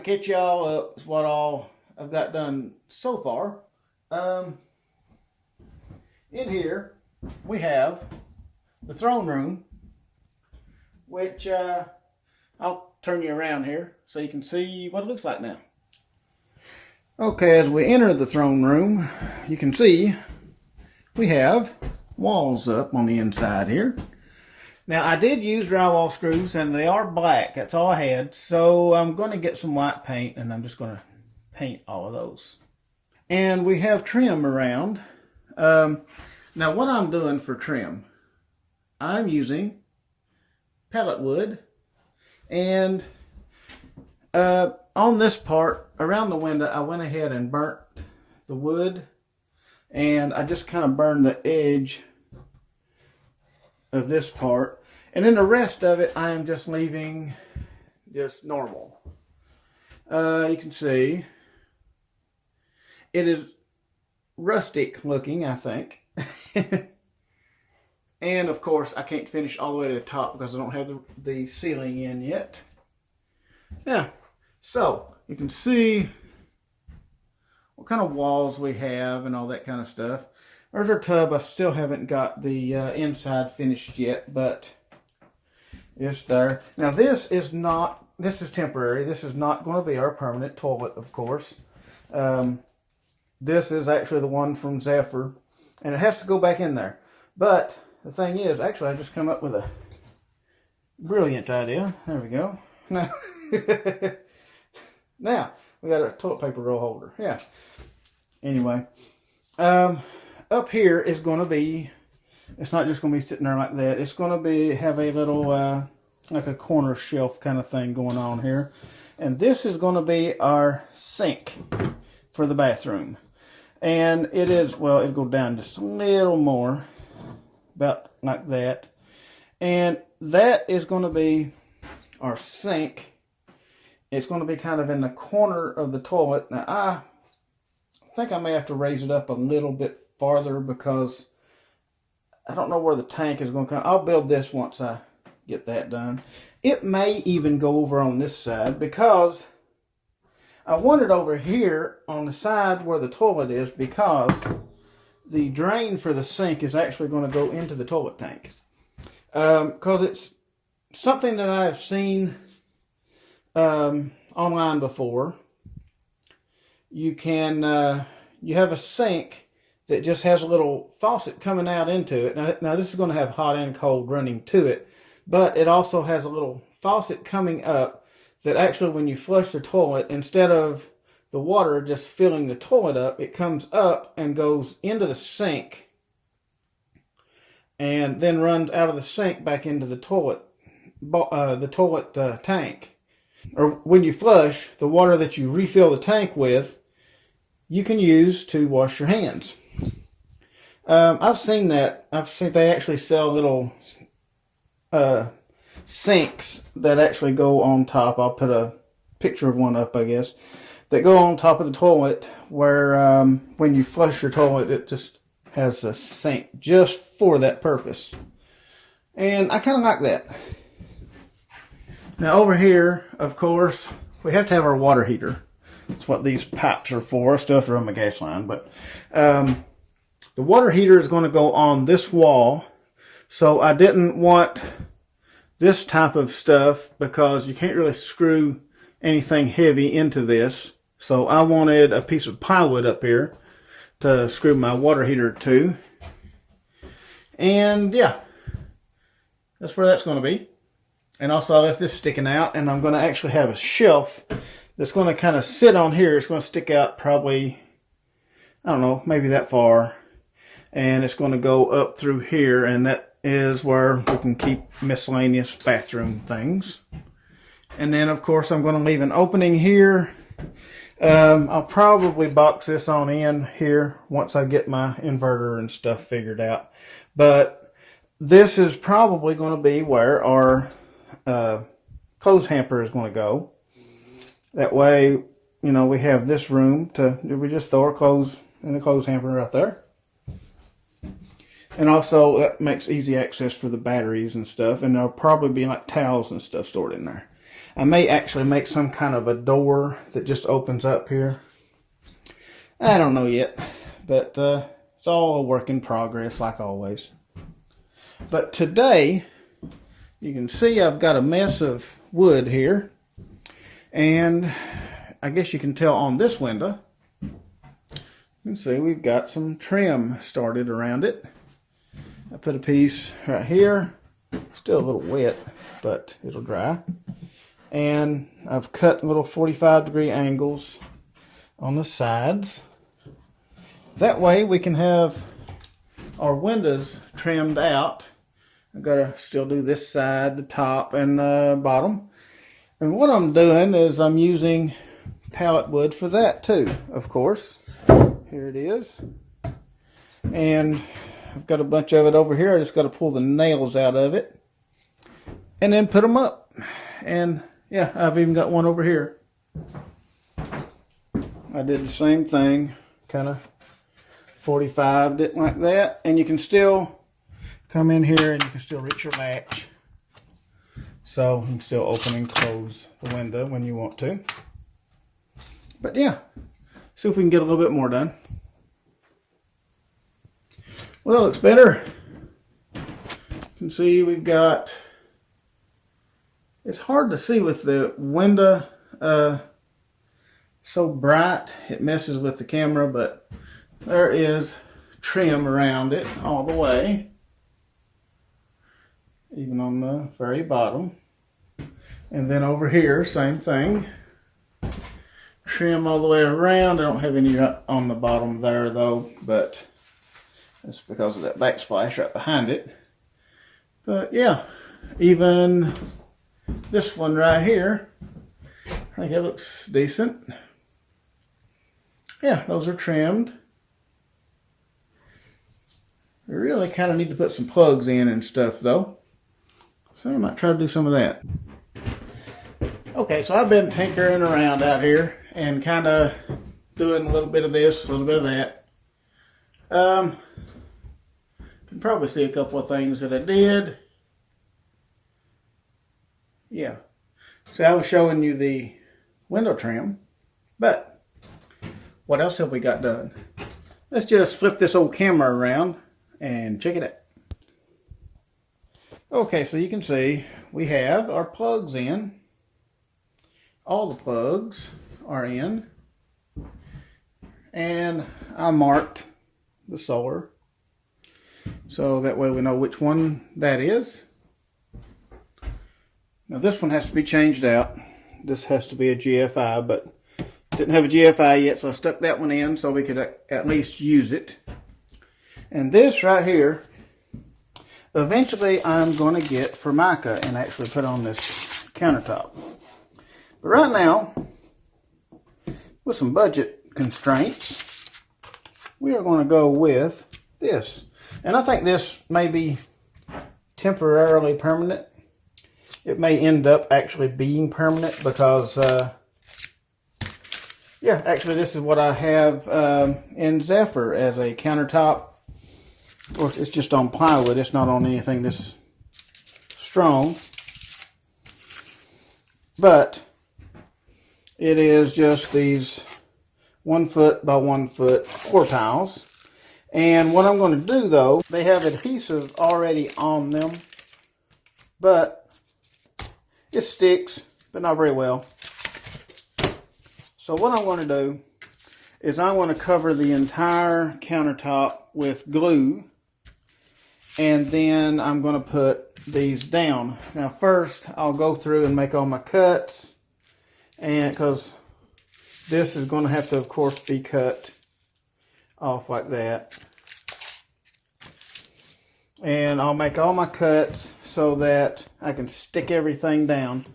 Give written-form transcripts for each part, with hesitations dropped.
to catch y'all up is what all I've got done so far. In here we have the throne room, which I'll turn you around here so you can see what it looks like now. Okay, as we enter the throne room, you can see we have walls up on the inside here. Now, I did use drywall screws, and they are black. That's all I had. So I'm going to get some white paint, and I'm just going to paint all of those. And we have trim around. Now, what I'm doing for trim, I'm using pellet wood. And on this part, around the window, I went ahead and burnt the wood. And I just kind of burned the edge of this part. And then the rest of it, I am just leaving just normal. You can see it is rustic looking, I think. And of course, I can't finish all the way to the top because I don't have the ceiling in yet. Yeah, so you can see what kind of walls we have and all that kind of stuff. There's our tub. I still haven't got the inside finished yet, but it's there. Now this is temporary. This is not going to be our permanent toilet, of course. This is actually the one from Zephyr, and it has to go back in there. But the thing is, actually I just come up with a brilliant idea. There we go. Now, now we got a toilet paper roll holder. Yeah. Anyway, up here is going to be, it's not just going to be sitting there like that. It's going to have a little, like a corner shelf kind of thing going on here. And this is going to be our sink for the bathroom. And it is, well, it'll go down just a little more, about like that. And that is going to be our sink. It's going to be kind of in the corner of the toilet. Now, I think I may have to raise it up a little bit farther because I don't know where the tank is going to come. I'll build this once I get that done. It may even go over on this side because I want it over here on the side where the toilet is because the drain for the sink is actually going to go into the toilet tank. Because it's something that I've seen online before. You have a sink that just has a little faucet coming out into it. Now this is going to have hot and cold running to it, but it also has a little faucet coming up that actually when you flush the toilet, instead of the water just filling the toilet up, it comes up and goes into the sink and then runs out of the sink back into the toilet tank. Or when you flush, the water that you refill the tank with, you can use to wash your hands. I've seen that. I've seen they actually sell little sinks that actually go on top. I'll put a picture of one up, I guess, that go on top of the toilet where when you flush your toilet, it just has a sink just for that purpose. And I kind of like that. Now over here, of course, we have to have our water heater. That's what these pipes are for. I still have to run my gas line, but the water heater is going to go on this wall. So I didn't want this type of stuff because you can't really screw anything heavy into this. So I wanted a piece of plywood up here to screw my water heater to. And yeah, that's where that's going to be. And also I left this sticking out, and I'm going to actually have a shelf that's going to kind of sit on here. It's going to stick out probably, I don't know, maybe that far. And it's going to go up through here, and that is where we can keep miscellaneous bathroom things. And then, of course, I'm going to leave an opening here. I'll probably box this on in here once I get my inverter and stuff figured out. But this is probably going to be where our clothes hamper is going to go. That way, you know, we have this room we just throw our clothes in the clothes hamper right there. And also that makes easy access for the batteries and stuff. And there'll probably be like towels and stuff stored in there. I may actually make some kind of a door that just opens up here. I don't know yet, but it's all a work in progress like always. But today, you can see I've got a mess of wood here. And I guess you can tell on this window, you can see we've got some trim started around it. I put a piece right here, still a little wet, but it'll dry. And I've cut little 45-degree angles on the sides. That way we can have our windows trimmed out. I've got to still do this side, the top, and the bottom. And what I'm doing is I'm using pallet wood for that too, of course. Here it is. And I've got a bunch of it over here. I just got to pull the nails out of it and then put them up. And yeah, I've even got one over here. I did the same thing, kind of 45'd it like that. And you can still come in here and you can still reach your latch. So you can still open and close the window when you want to. But yeah, see if we can get a little bit more done. Well, it looks better. You can see we've got, it's hard to see with the window so bright, it messes with the camera, but there is trim around it all the way, even on the very bottom. And then over here, same thing. Trim all the way around. I don't have any on the bottom there though, but that's because of that backsplash right behind it. But yeah, even this one right here, I think it looks decent. Yeah, those are trimmed. We really kind of need to put some plugs in and stuff though. So I might try to do some of that. Okay, so I've been tinkering around out here and kind of doing a little bit of this, a little bit of that. Can probably see a couple of things that I did. Yeah. So I was showing you the window trim, but what else have we got done? Let's just flip this old camera around and check it out. Okay, so you can see we have our plugs in. All the plugs are in. And I marked the solar, so that way we know which one that is. Now this one has to be changed out. This has to be a GFI, but didn't have a GFI yet, so I stuck that one in so we could at least use it. And this right here, eventually I'm going to get Formica and actually put on this countertop. But right now, with some budget constraints, we are going to go with this. And I think this may be temporarily permanent. It may end up actually being permanent because, yeah, actually this is what I have in Zephyr as a countertop. Of course, it's just on plywood. It's not on anything this strong. But it is just these 1 foot by 1 foot floor tiles. And what I'm going to do though, they have adhesive already on them, but it sticks, but not very well. So what I'm going to do is I'm going to cover the entire countertop with glue, and then I'm going to put these down. Now first I'll go through and make all my cuts, and because this is going to have to of course be cut off like that. And I'll make all my cuts so that I can stick everything down.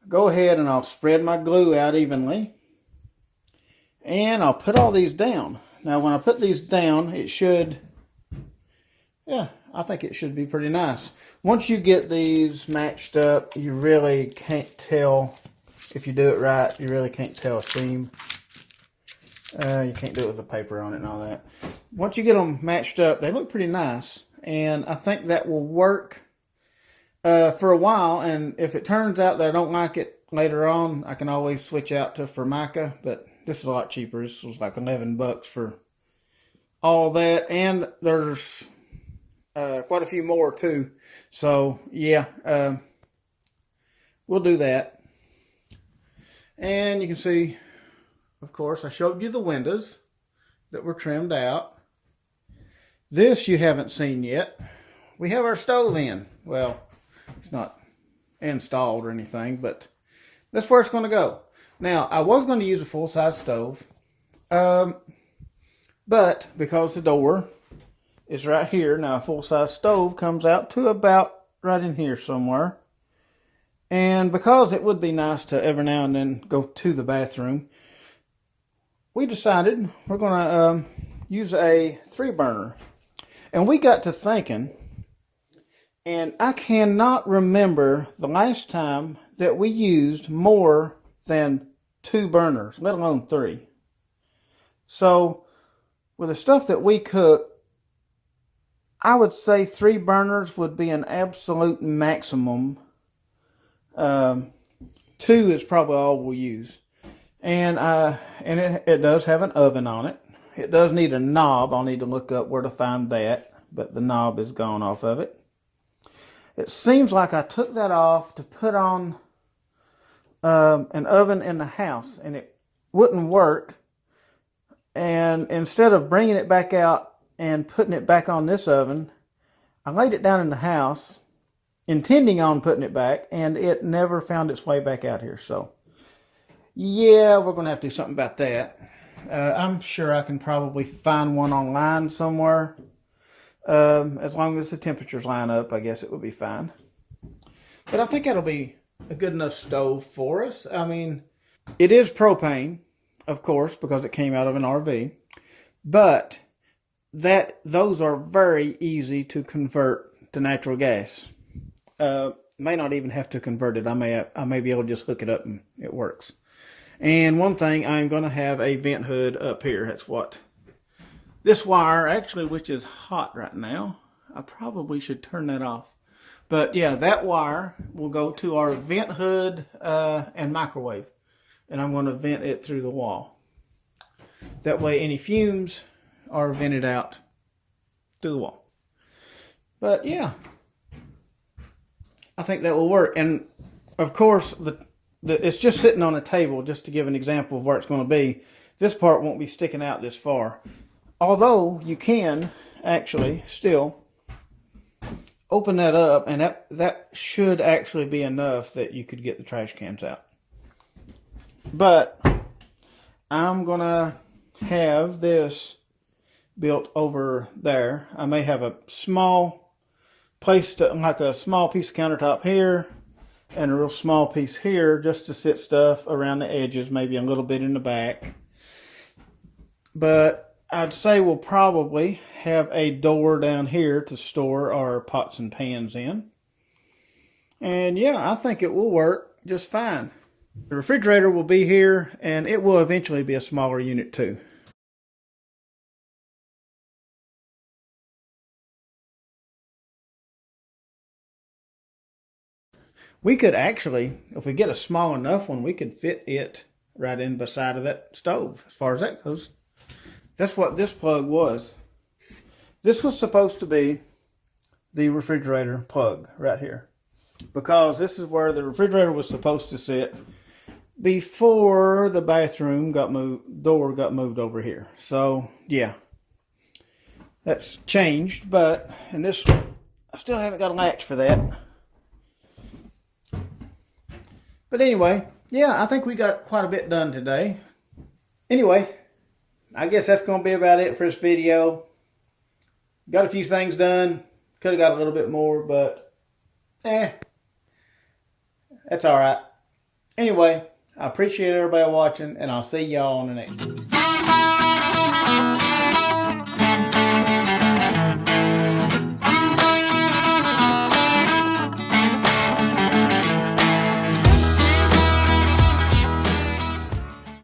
Go ahead and I'll spread my glue out evenly. And I'll put all these down. Now when I put these down, it should, yeah, I think it should be pretty nice. Once you get these matched up, you really can't tell, if you do it right, you really can't tell a seam. You can't do it with the paper on it and all that. Once you get them matched up, they look pretty nice. And I think that will work. for a while, and if it turns out that I don't like it later on, I can always switch out to Formica, but this is a lot cheaper. This was like $11 for all that, and there's quite a few more too. So yeah, we'll do that. And you can see, of course, I showed you the windows that were trimmed out. This you haven't seen yet. We have our stove in. Well, it's not installed or anything, but that's where it's going to go. Now, I was going to use a full-size stove, but because the door is right here, now a full-size stove comes out to about right in here somewhere. And because it would be nice to every now and then go to the bathroom, we decided we're going to use a 3-burner. And we got to thinking, and I cannot remember the last time that we used more than 2 burners, let alone 3. So, with the stuff that we cook, I would say 3 burners would be an absolute maximum. 2 is probably all we'll use. And it does have an oven on it. It does need a knob. I'll need to look up where to find that, but the knob is gone off of it. It seems like I took that off to put on an oven in the house, and it wouldn't work. And instead of bringing it back out and putting it back on this oven, I laid it down in the house, intending on putting it back, and it never found its way back out here. So, yeah, we're going to have to do something about that. I'm sure I can probably find one online somewhere. As long as the temperatures line up, I guess it would be fine. But I think that'll be a good enough stove for us. I mean, it is propane, of course, because it came out of an RV. But those are very easy to convert to natural gas. May not even have to convert it. I may be able to just hook it up and it works. And one thing, I'm going to have a vent hood up here. That's what this wire, actually, which is hot right now. I probably should turn that off. But yeah, that wire will go to our vent hood and microwave. And I'm going to vent it through the wall. That way any fumes are vented out through the wall. But yeah, I think that will work. And of course, it's just sitting on a table, just to give an example of where it's going to be. This part won't be sticking out this far. Although you can actually still open that up, and that should actually be enough that you could get the trash cans out. But I'm going to have this built over there. I may have a small place, like a small piece of countertop here, and a real small piece here just to sit stuff around the edges, maybe a little bit in the back. But I'd say we'll probably have a door down here to store our pots and pans in. And yeah, I think it will work just fine. The refrigerator will be here, and it will eventually be a smaller unit too. We could actually, if we get a small enough one, we could fit it right in beside of that stove, as far as that goes. That's what this plug was. This was supposed to be the refrigerator plug right here, because this is where the refrigerator was supposed to sit before the bathroom door got moved over here. So yeah, that's changed, but in this, I still haven't got a latch for that. But anyway, yeah, I think we got quite a bit done today. Anyway, I guess that's going to be about it for this video. Got a few things done. Could have got a little bit more, but that's all right. Anyway, I appreciate everybody watching, and I'll see y'all on the next one.